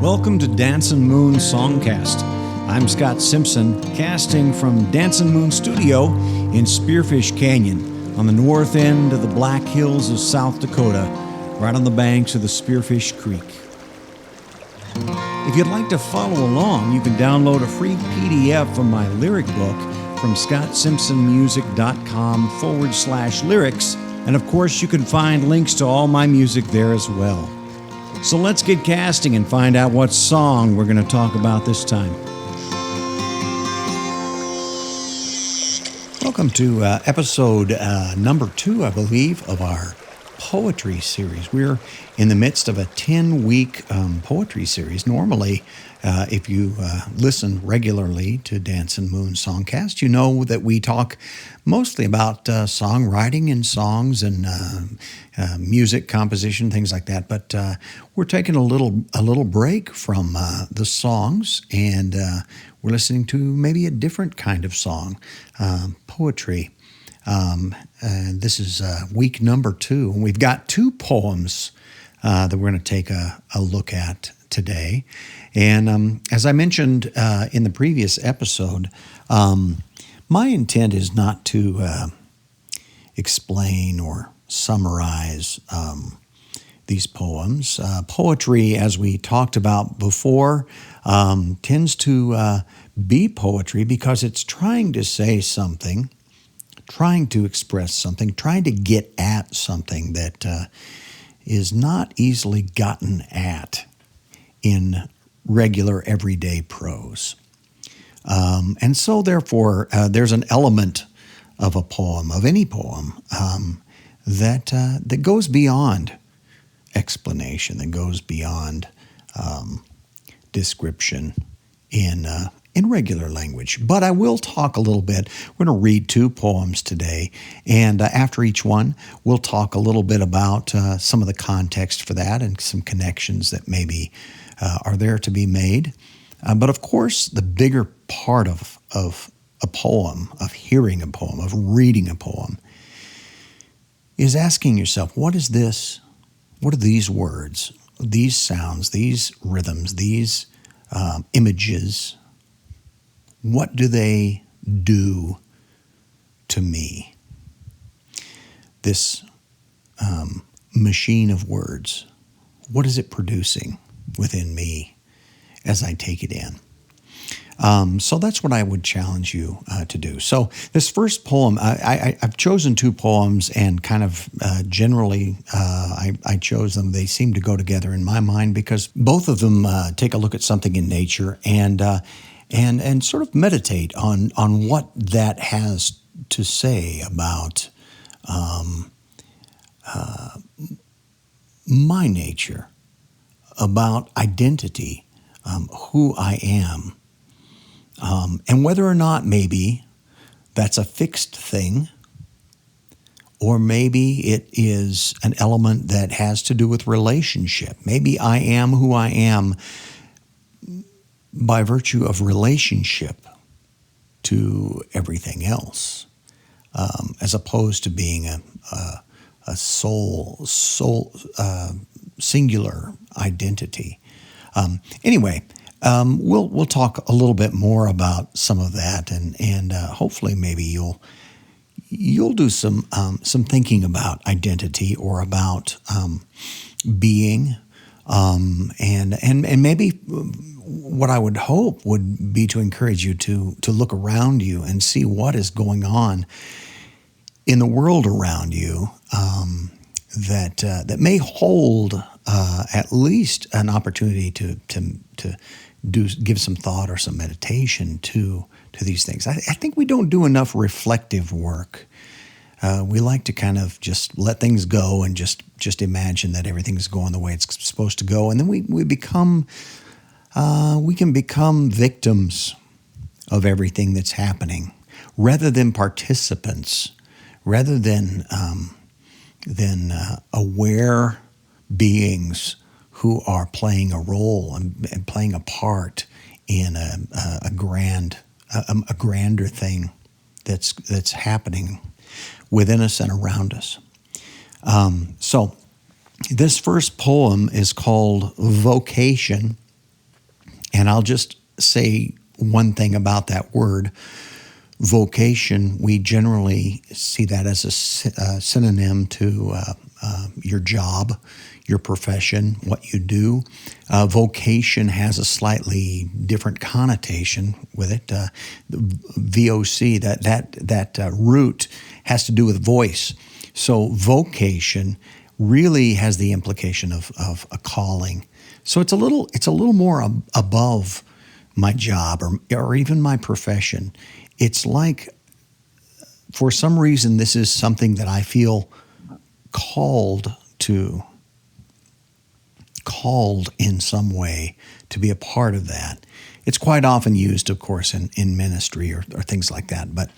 Welcome to Dancin Moon Songcast. I'm Scott Simpson, casting from Dancin Moon Studio in Spearfish Canyon on the north end of the Black Hills of South Dakota, right on the banks of the Spearfish Creek. If you'd like to follow along, you can download a free PDF from my lyric book from scottsimpsonmusic.com/lyrics, and of course you can find links to all my music there as well. So let's get casting and find out what song we're going to talk about this time. Welcome to episode number 2, I believe, of our poetry series. We're in the midst of a 10-week poetry series. Normally, if you listen regularly to Dancin Moon Songcast, you know that we talk mostly about songwriting and songs and music composition, things like that. But we're taking a little break from the songs, and we're listening to maybe a different kind of song, poetry. And this is week number 2, and we've got 2 poems that we're going to take a look at today. And as I mentioned in the previous episode, my intent is not to explain or summarize these poems. Poetry, as we talked about before, tends to be poetry because it's trying to say something, trying to express something, trying to get at something that is not easily gotten at in regular everyday prose. And so therefore, there's an element of a poem, of any poem, that goes beyond explanation, that goes beyond description in regular language. But I will talk a little bit. We're going to read 2 poems today, and after each one, we'll talk a little bit about some of the context for that and some connections that maybe are there to be made. But of course, the bigger part of a poem, of hearing a poem, of reading a poem, is asking yourself, what is this? What are these words, these sounds, these rhythms, these images? What do they do to me? This machine of words, what is it producing within me as I take it in? So that's what I would challenge you to do. So this first poem, I've chosen 2 poems, and kind of generally I chose them. They seem to go together in my mind because both of them take a look at something in nature and sort of meditate on what that has to say about my nature, about identity, who I am, and whether or not maybe that's a fixed thing, or maybe it is an element that has to do with relationship. Maybe I am who I am by virtue of relationship to everything else, as opposed to being a soul singular identity. Anyway, we'll talk a little bit more about some of that, and hopefully maybe you'll do some thinking about identity or about being, and maybe what I would hope would be to encourage you to look around you and see what is going on in the world around you that may hold at least an opportunity to give some thought or some meditation to these things. I think we don't do enough reflective work. We like to kind of just let things go and just imagine that everything's going the way it's supposed to go, and then we can become victims of everything that's happening, rather than participants, rather than aware beings who are playing a role and playing a part in a grander thing that's happening within us and around us. So this first poem is called Vocation, And I'll just say one thing about that word, vocation. We generally see that as a synonym to your job, your profession, what you do. Vocation has a slightly different connotation with it. VOC, that root has to do with voice. So vocation really has the implication of a calling. So it's a little more above my job or even my profession. It's like, for some reason, this is something that I feel called in some way to be a part of that. It's quite often used, of course, in ministry or things like that. But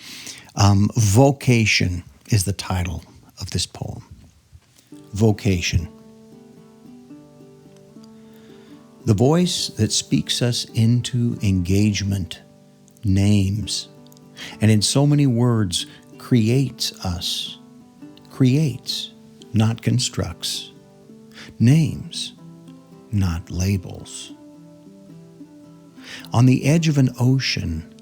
Vocation is the title of this poem. Vocation. The voice that speaks us into engagement names, and in so many words creates us. Creates, not constructs. Names, not labels. On the edge of an ocean,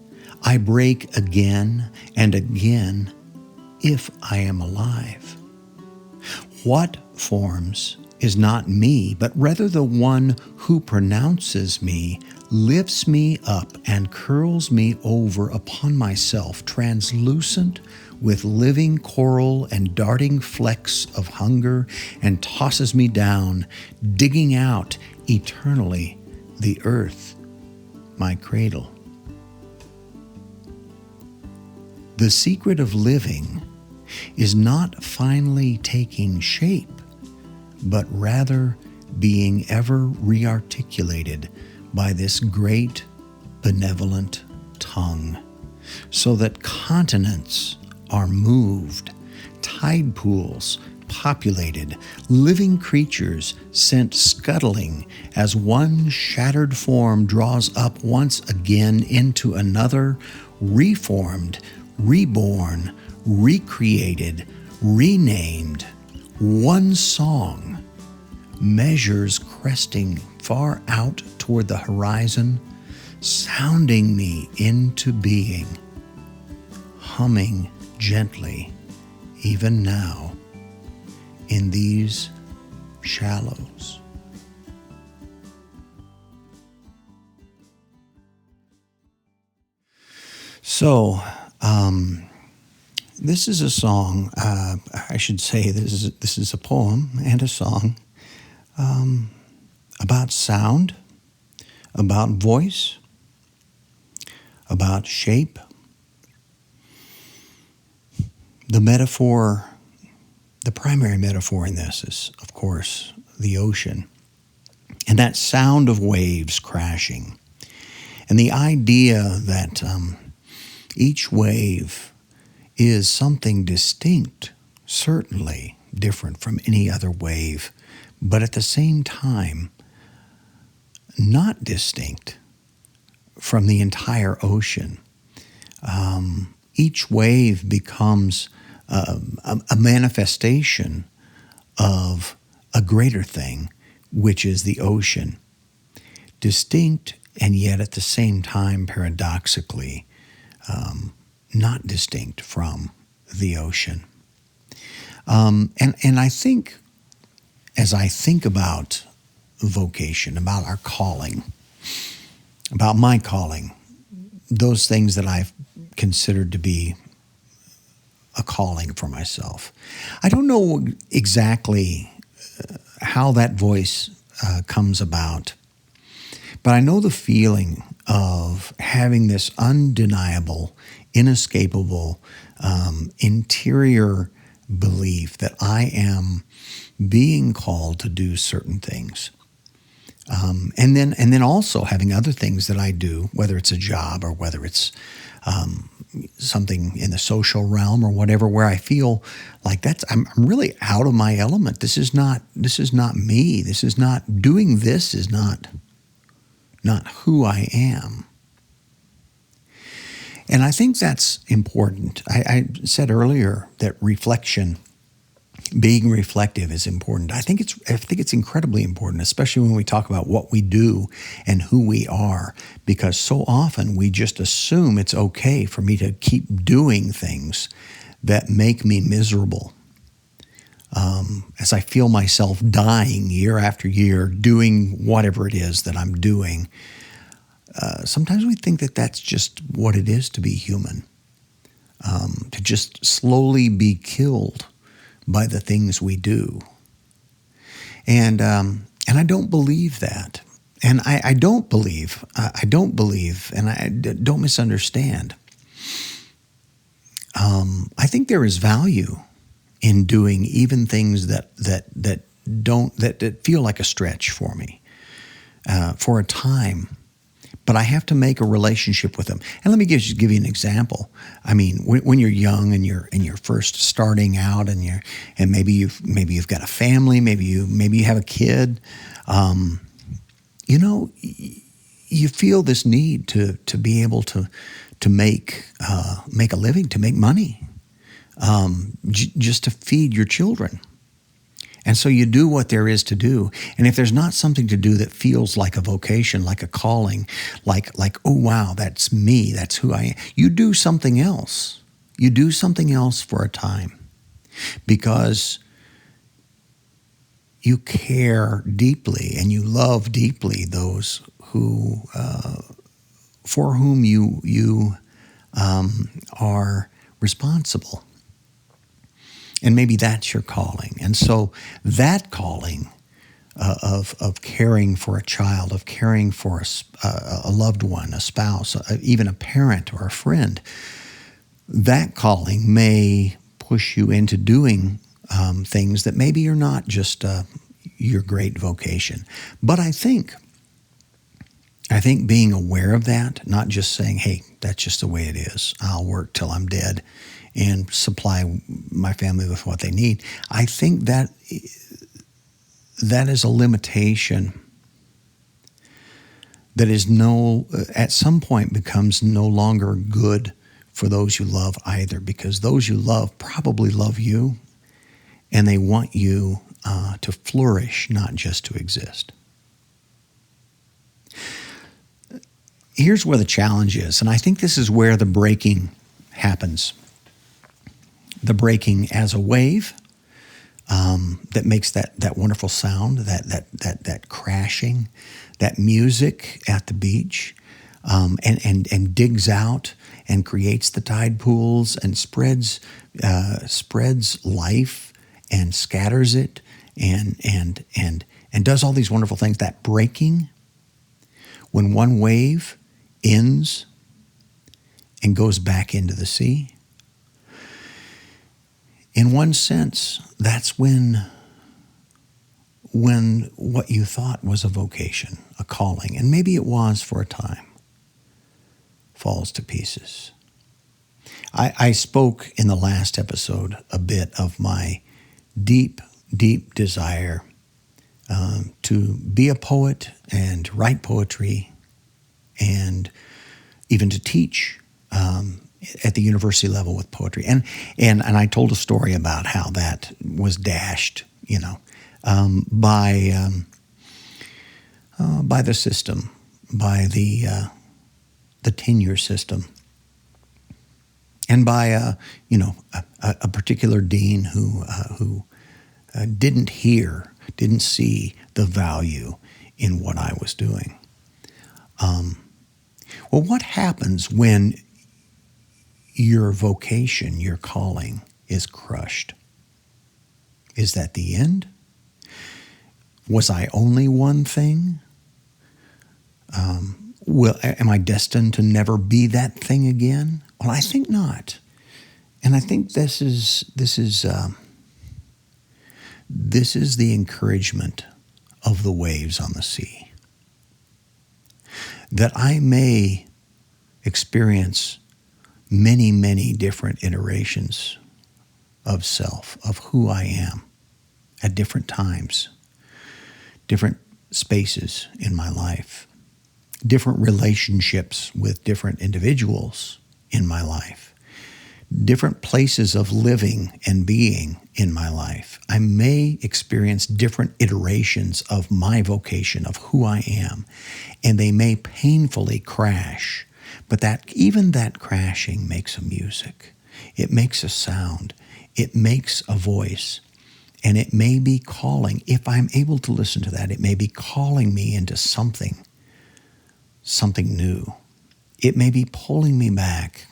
I break again and again if I am alive. What forms is not me, but rather the one who pronounces me, lifts me up and curls me over upon myself, translucent with living coral and darting flecks of hunger, and tosses me down, digging out eternally the earth, my cradle. The secret of living is not finally taking shape, but rather being ever rearticulated by this great benevolent tongue, so that continents are moved, tide pools populated, living creatures sent scuttling as one shattered form draws up once again into another, reformed, reborn, recreated, renamed. One song measures cresting far out toward the horizon, sounding me into being, humming gently, even now, in these shallows. So, this is a song. I should say this is a poem and a song about sound, about voice, about shape. The metaphor, the primary metaphor in this is, of course, the ocean, and that sound of waves crashing, and the idea that each wave is something distinct, certainly different from any other wave, but at the same time, not distinct from the entire ocean. Each wave becomes a manifestation of a greater thing, which is the ocean. Distinct, and yet at the same time, paradoxically, not distinct from the ocean. And I think, as I think about vocation, about our calling, about my calling, those things that I've considered to be a calling for myself, I don't know exactly how that voice comes about, but I know the feeling of having this undeniable, inescapable, interior belief that I am being called to do certain things. And then also having other things that I do, whether it's a job or whether it's something in the social realm or whatever, where I feel like I'm really out of my element. This is not me. This is not doing. This is not who I am. And I think that's important. I said earlier that reflection being reflective is important. I think it's incredibly important, especially when we talk about what we do and who we are, because so often we just assume it's okay for me to keep doing things that make me miserable. As I feel myself dying year after year doing whatever it is that I'm doing, sometimes we think that that's just what it is to be human, to just slowly be killed by the things we do. And I don't believe that. And I don't believe, and I don't misunderstand. I think there is value in doing even things that feel like a stretch for me for a time. But I have to make a relationship with them. And let me give you an example. I mean, when you're young and you're first starting out, and maybe you've got a family, maybe you have a kid, you feel this need to be able to make a living, to make money, just to feed your children. And so you do what there is to do. And if there's not something to do that feels like a vocation, like a calling, like oh, wow, that's me, that's who I am, you do something else. You do something else for a time because you care deeply and you love deeply those who, for whom you are responsible. And maybe that's your calling. And so that calling of caring for a child, of caring for a loved one, a spouse, even a parent or a friend, that calling may push you into doing things that maybe are not just your great vocation. But I think being aware of that, not just saying, hey, that's just the way it is, I'll work till I'm dead and supply my family with what they need. I think that is a limitation that is at some point becomes no longer good for those you love either, because those you love probably love you and they want you to flourish, not just to exist. Here's where the challenge is, and I think this is where the breaking happens. The breaking as a wave that makes that wonderful sound, that crashing, that music at the beach, and digs out and creates the tide pools and spreads life and scatters it and does all these wonderful things. That breaking, when one wave ends and goes back into the sea, in one sense, that's when what you thought was a vocation, a calling, and maybe it was for a time, falls to pieces. I spoke in the last episode a bit of my deep, deep desire to be a poet and write poetry and even to teach at the university level with poetry. And I told a story about how that was dashed, by the system, by the tenure system, and by a particular dean who didn't see the value in what I was doing. Well, what happens when your vocation, your calling, is crushed? Is that the end? Was I only one thing? Am I destined to never be that thing again? Well, I think not. And I think this is the encouragement of the waves on the sea. That I may experience many, many different iterations of self, of who I am at different times, different spaces in my life, different relationships with different individuals in my life, different places of living and being in my life. I may experience different iterations of my vocation, of who I am, and they may painfully crash. But even that crashing makes a music. It makes a sound. It makes a voice. And it may be calling, if I'm able to listen to that, it may be calling me into something new. It may be pulling me back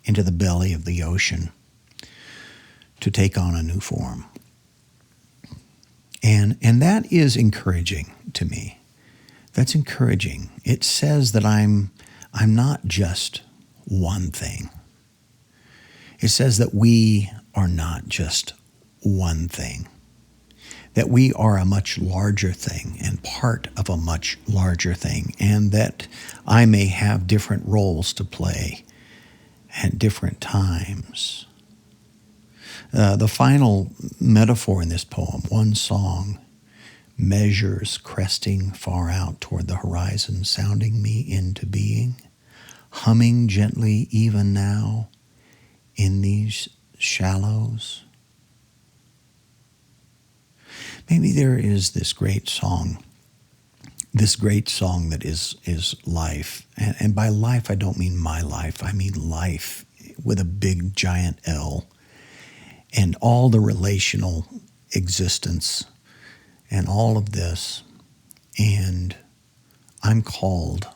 into the belly of the ocean to take on a new form. And that is encouraging to me. That's encouraging. It says that I'm not just one thing. It says that we are not just one thing, that we are a much larger thing and part of a much larger thing, and that I may have different roles to play at different times. The final metaphor in this poem, one song, measures cresting far out toward the horizon, sounding me into being, humming gently even now in these shallows. Maybe there is this great song that is life. And by life, I don't mean my life. I mean life with a big, giant L. And all the relational existence and all of this. And I'm called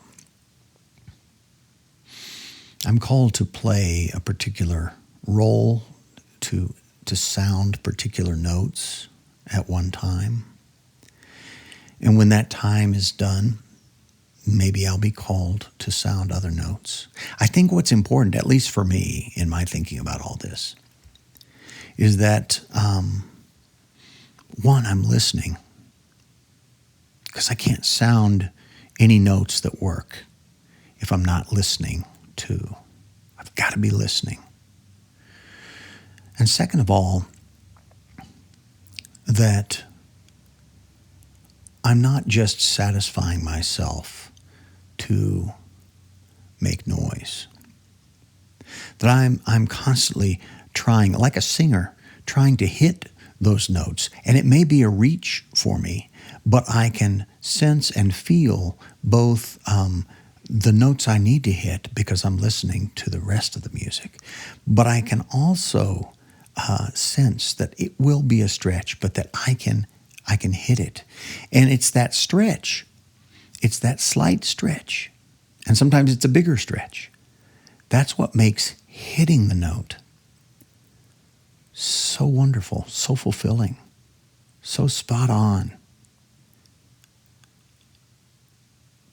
to play a particular role, to sound particular notes at one time. And when that time is done, maybe I'll be called to sound other notes. I think what's important, at least for me in my thinking about all this, is that, one, I'm listening, because I can't sound any notes that work if I'm not listening too. I've got to be listening. And second of all, that I'm not just satisfying myself to make noise. That I'm constantly trying, like a singer, trying to hit those notes. And it may be a reach for me, but I can sense and feel both the notes I need to hit because I'm listening to the rest of the music. But I can also sense that it will be a stretch, but that I can hit it. And it's that stretch. It's that slight stretch. And sometimes it's a bigger stretch. That's what makes hitting the note so wonderful, so fulfilling, so spot on.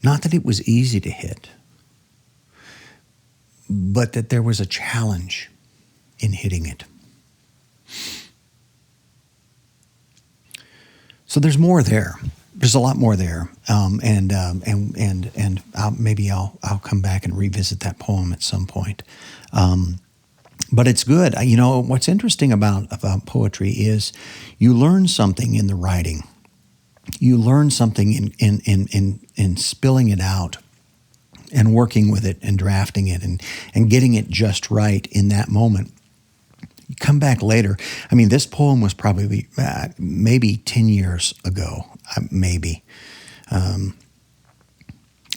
Not that it was easy to hit, but that there was a challenge in hitting it. So there's more there. There's a lot more there, and maybe I'll come back and revisit that poem at some point. But it's good. You know, what's interesting about poetry is you learn something in the writing. You learn something in spilling it out and working with it and drafting it and getting it just right in that moment. You come back later. I mean, this poem was probably maybe 10 years ago, maybe.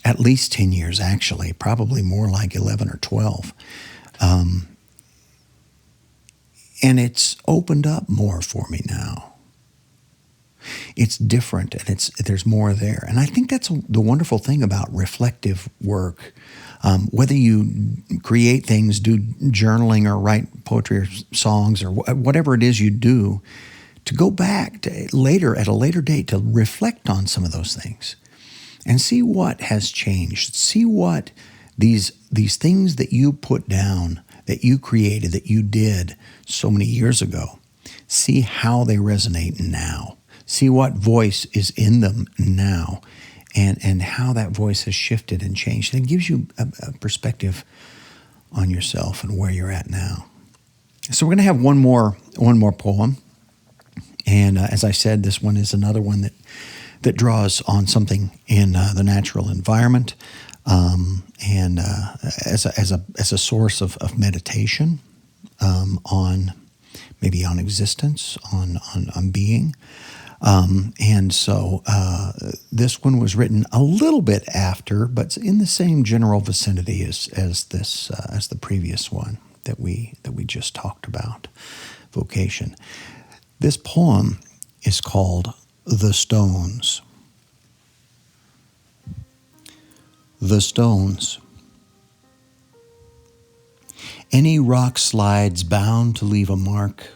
At least 10 years, actually, probably more like 11 or 12. And it's opened up more for me now. It's different, and there's more there. And I think that's the wonderful thing about reflective work. Whether you create things, do journaling or write poetry or songs or whatever it is you do, to go back to at a later date to reflect on some of those things and see what has changed. See what these things that you put down, that you created, that you did so many years ago, see how they resonate now. See what voice is in them now, and how that voice has shifted and changed. And it gives you a perspective on yourself and where you're at now. So we're going to have one more poem. And as I said, this one is another one that draws on something in the natural environment, and as a source of meditation on maybe on existence, on being. And so this one was written a little bit after, but in the same general vicinity as the previous one that we just talked about, Vocation. This poem is called The Stones. The Stones. Any rock slides bound to leave a mark.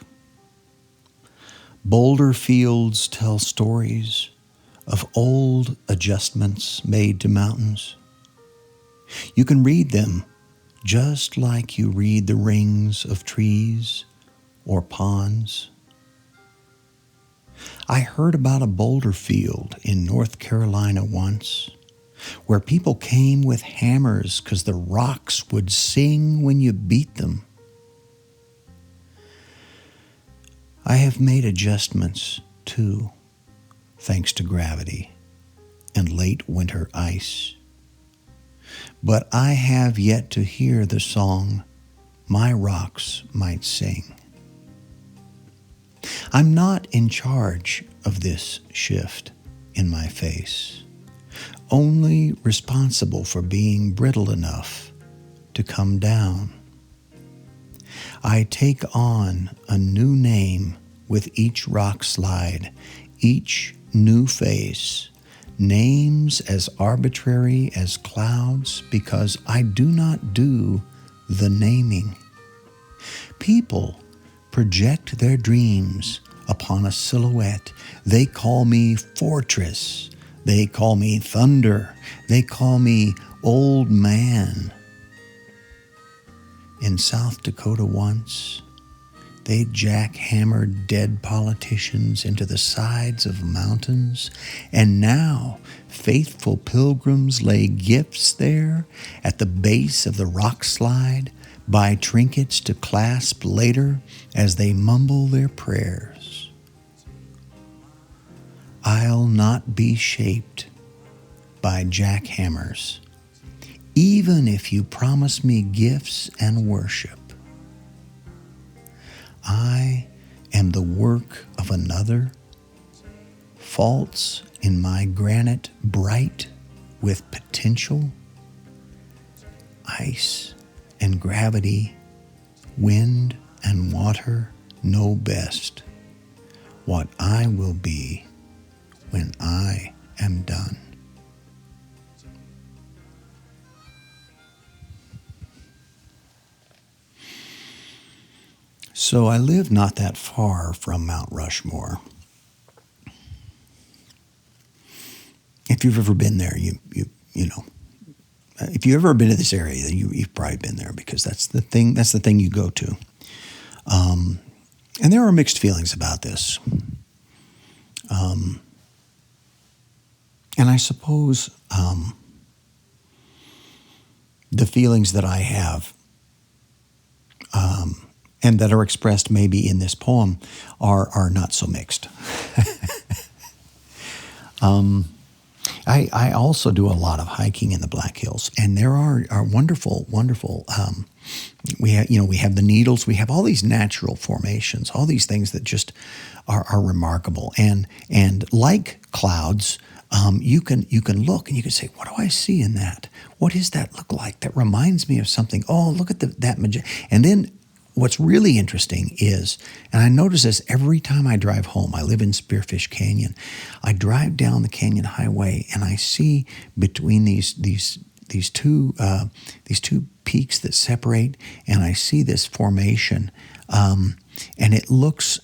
Boulder fields tell stories of old adjustments made to mountains. You can read them just like you read the rings of trees or ponds. I heard about a boulder field in North Carolina once, where people came with hammers 'cause the rocks would sing when you beat them. I have made adjustments, too, thanks to gravity and late winter ice. But I have yet to hear the song my rocks might sing. I'm not in charge of this shift in my face, only responsible for being brittle enough to come down. I take on a new name with each rock slide, each new face, names as arbitrary as clouds because I do not do the naming. People project their dreams upon a silhouette. They call me fortress. They call me thunder. They call me old man. In South Dakota once, they jackhammered dead politicians into the sides of mountains, and now faithful pilgrims lay gifts there at the base of the rock slide, buy trinkets to clasp later as they mumble their prayers. I'll not be shaped by jackhammers, even if you promise me gifts and worship. I am the work of another, faults in my granite bright with potential, ice and gravity, wind and water know best what I will be when I am done. So I live not that far from Mount Rushmore. If you've ever been there, you know. If you've ever been to this area, then you've probably been there because that's the thing you go to. And there are mixed feelings about this. And I suppose the feelings that I have and that are expressed maybe in this poem are not so mixed. I also do a lot of hiking in the Black Hills, and there are wonderful. We have the needles, we have all these natural formations, all these things that just are remarkable, and like clouds, you can look and you can say, what do I see in that? What does that look like? That reminds me of something. Oh, look at that and then. What's really interesting is, and I notice this every time I drive home, I live in Spearfish Canyon. I drive down the canyon highway and I see between these two peaks that separate, and I see this formation, and it looks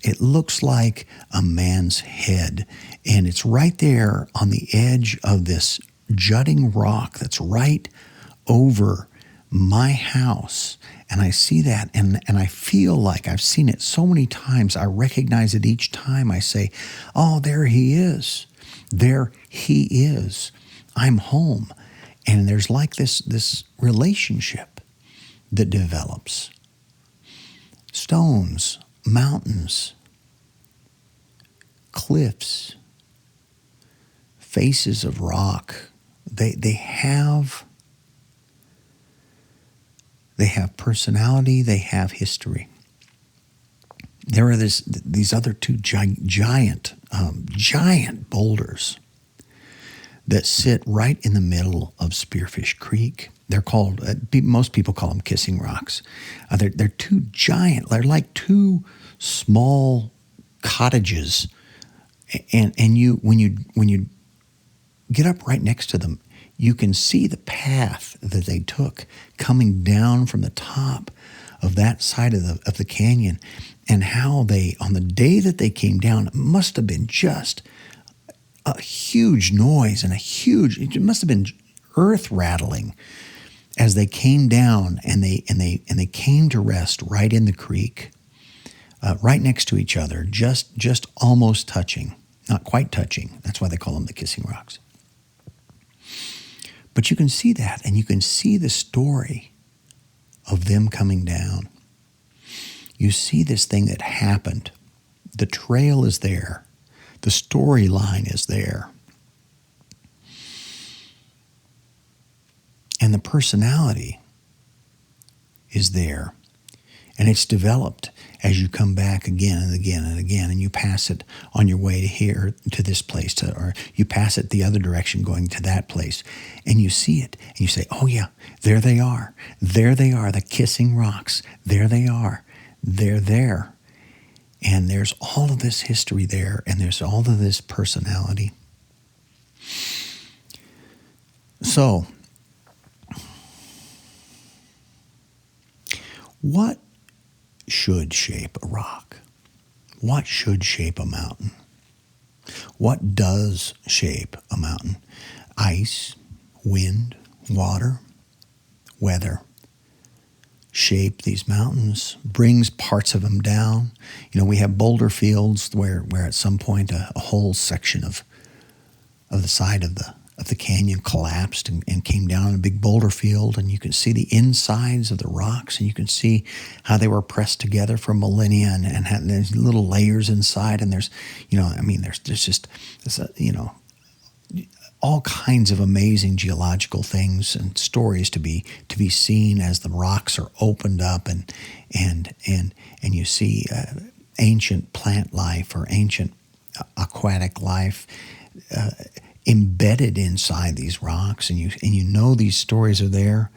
like a man's head, and it's right there on the edge of this jutting rock that's right over my house. And I see that, and I feel like I've seen it so many times. I recognize it each time. I say, oh, there he is. There he is. I'm home. And there's like this relationship that develops. Stones, mountains, cliffs, faces of rock, they have personality, they have history. there are these other two giant boulders that sit right in the middle of Spearfish Creek. They're called, most people call them kissing rocks. They're two giant, they're like two small cottages. And you when you get up right next to them, you can see the path that they took coming down from the top of that side of the canyon, and how they, on the day that they came down, it must have been just a huge noise and it must have been earth rattling as they came down, and they came to rest right in the creek, right next to each other, just almost touching, not quite touching. That's why they call them the kissing rocks. But you can see that, and you can see the story of them coming down. You see this thing that happened. The trail is there. The storyline is there. And the personality is there. And it's developed as you come back again and again and again, and you pass it on your way here to this place, or you pass it the other direction going to that place, and you see it, and you say, oh yeah, there they are. There they are, the kissing rocks. There they are. They're there. And there's all of this history there, and there's all of this personality. So, what should shape a rock? What should shape a mountain? What does shape a mountain? Ice, wind, water, weather shape these mountains, brings parts of them down. You know, we have boulder fields where at some point a whole section of the side of the canyon collapsed and came down in a big boulder field, and you can see the insides of the rocks, and you can see how they were pressed together for millennia, and there's little layers inside, and there's just all kinds of amazing geological things and stories to be seen as the rocks are opened up, and you see ancient plant life or ancient aquatic life embedded inside these rocks, and you know these stories are there.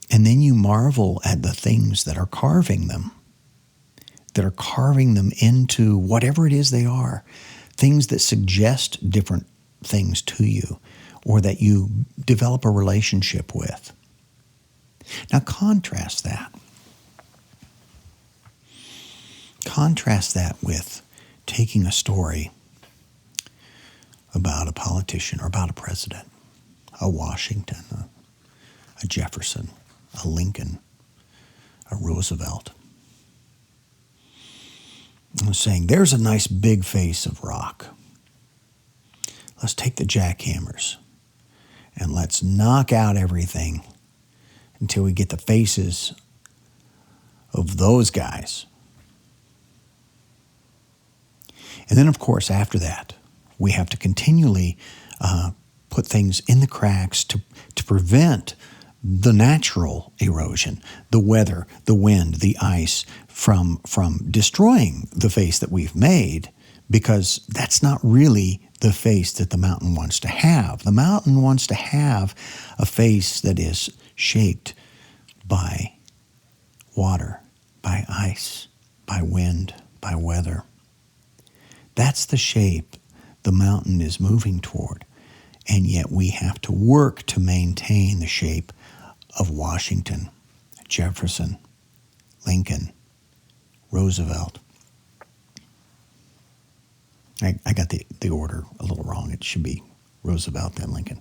And then you marvel at the things that are carving them into whatever it is they are, things that suggest different things to you, or that you develop a relationship with. Now contrast that. Contrast that with taking a story about a politician or about a president, a Washington, a Jefferson, a Lincoln, a Roosevelt. I'm saying, there's a nice big face of rock. Let's take the jackhammers and let's knock out everything until we get the faces of those guys. And then, of course, after that, we have to continually put things in the cracks to prevent the natural erosion, the weather, the wind, the ice from destroying the face that we've made, because that's not really the face that the mountain wants to have. The mountain wants to have a face that is shaped by water, by ice, by wind, by weather. That's the shape the mountain is moving toward. And yet we have to work to maintain the shape of Washington, Jefferson, Lincoln, Roosevelt. I got the order a little wrong. It should be Roosevelt, then Lincoln.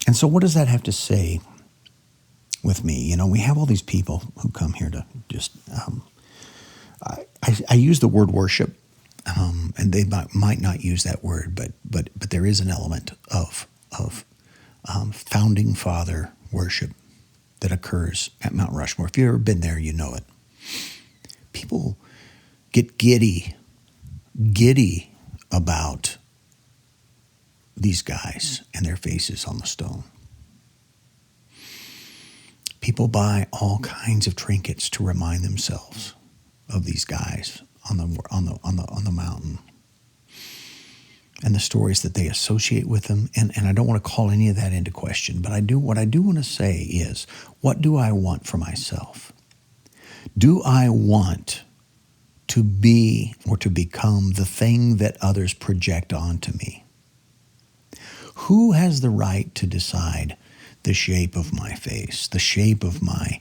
And so what does that have to say with me? You know, we have all these people who come here to just... I use the word worship, and they might not use that word, but there is an element of founding father worship that occurs at Mount Rushmore. If you've ever been there, you know it. People get giddy about these guys and their faces on the stone. People buy all kinds of trinkets to remind themselves of these guys on the mountain and the stories that they associate with them. And I don't want to call any of that into question, but what I do want to say is, what do I want for myself? Do I want to be or to become the thing that others project onto me? Who has the right to decide the shape of my face, the shape of my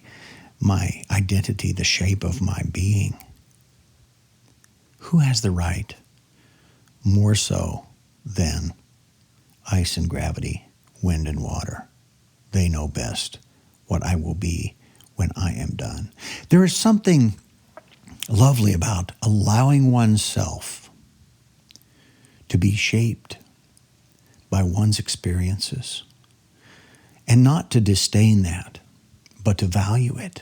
identity, the shape of my being? Who has the right more so than ice and gravity, wind and water? They know best what I will be when I am done. There is something lovely about allowing oneself to be shaped by one's experiences, and not to disdain that, but to value it.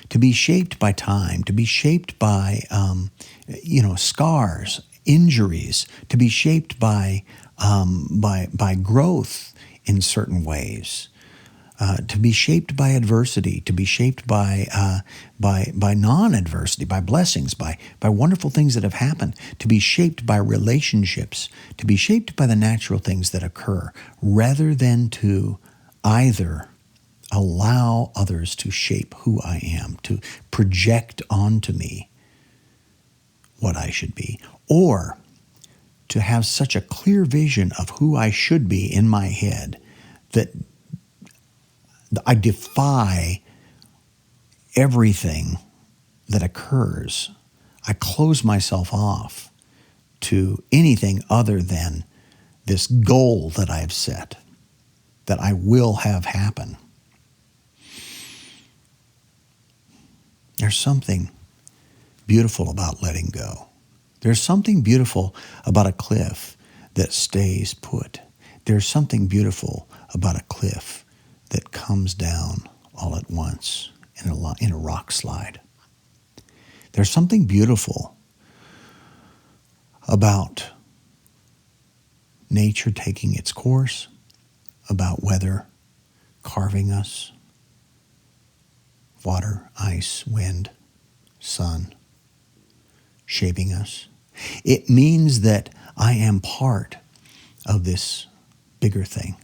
To be shaped by time, to be shaped by scars, injuries, to be shaped by growth in certain ways. To be shaped by adversity, to be shaped by non-adversity, by blessings, by wonderful things that have happened, to be shaped by relationships, to be shaped by the natural things that occur, rather than to either allow others to shape who I am, to project onto me what I should be, or to have such a clear vision of who I should be in my head that I defy everything that occurs. I close myself off to anything other than this goal that I've set, that I will have happen. There's something beautiful about letting go. There's something beautiful about a cliff that stays put. There's something beautiful about a cliff that comes down all at once in a rock slide. There's something beautiful about nature taking its course, about weather carving us, water, ice, wind, sun, shaping us. It means that I am part of this bigger thing.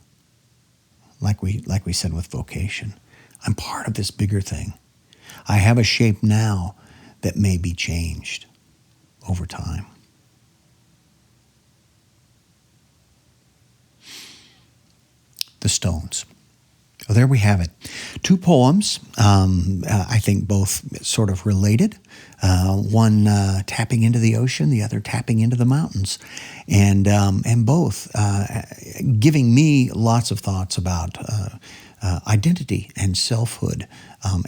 Like we said with vocation, I'm part of this bigger thing. I have a shape now that may be changed over time. The Stones. Well, there we have it. Two poems, I think both sort of related. One tapping into the ocean, the other tapping into the mountains. And both giving me lots of thoughts about identity and selfhood,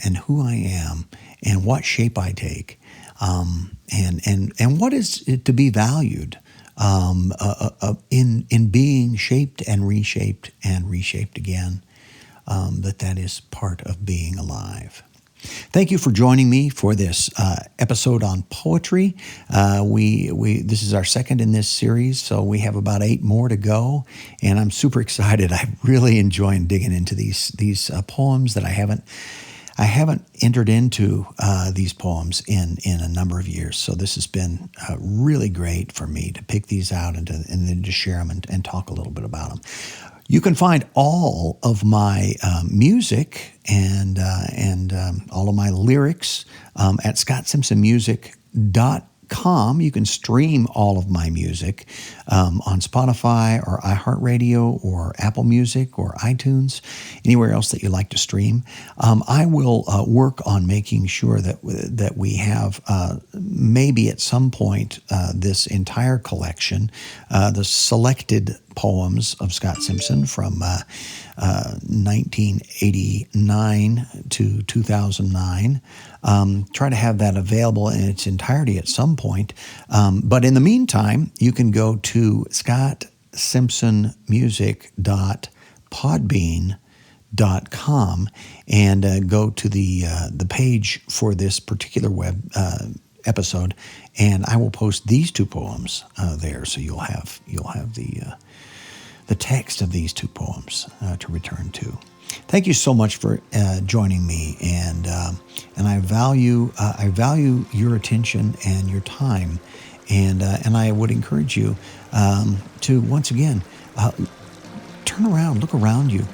and who I am and what shape I take, and what is to be valued in being shaped and reshaped again. That is part of being alive. Thank you for joining me for this episode on poetry. This is our second in this series, so we have about 8 more to go, and I'm super excited. I'm really enjoying digging into these poems that I haven't entered into these poems in a number of years. So this has been really great for me to pick these out and then to share them and talk a little bit about them. You can find all of my music and all of my lyrics at scottsimpsonmusic.com. You can stream all of my music on Spotify or iHeartRadio or Apple Music or iTunes, anywhere else that you like to stream. I will work on making sure that we have maybe at some point this entire collection, the selected poems of Scott Simpson from 1989 to 2009. Try to have that available in its entirety at some point. But in the meantime, you can go to scottsimpsonmusic.podbean.com and go to the page for this particular web episode, and I will post these 2 poems there, so you'll have the text of these 2 poems to return to. Thank you so much for joining me, and I value your attention and your time, and I would encourage you to once again turn around, look around you.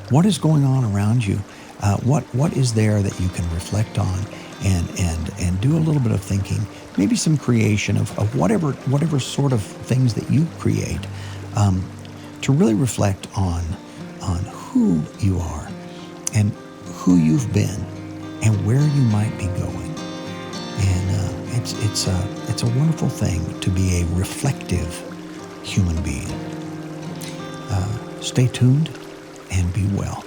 What is going on around you? What is there that you can reflect on and do a little bit of thinking, maybe some creation of whatever sort of things that you create, to really reflect on who you are and who you've been and where you might be going. And it's a wonderful thing to be a reflective human being. Stay tuned and be well.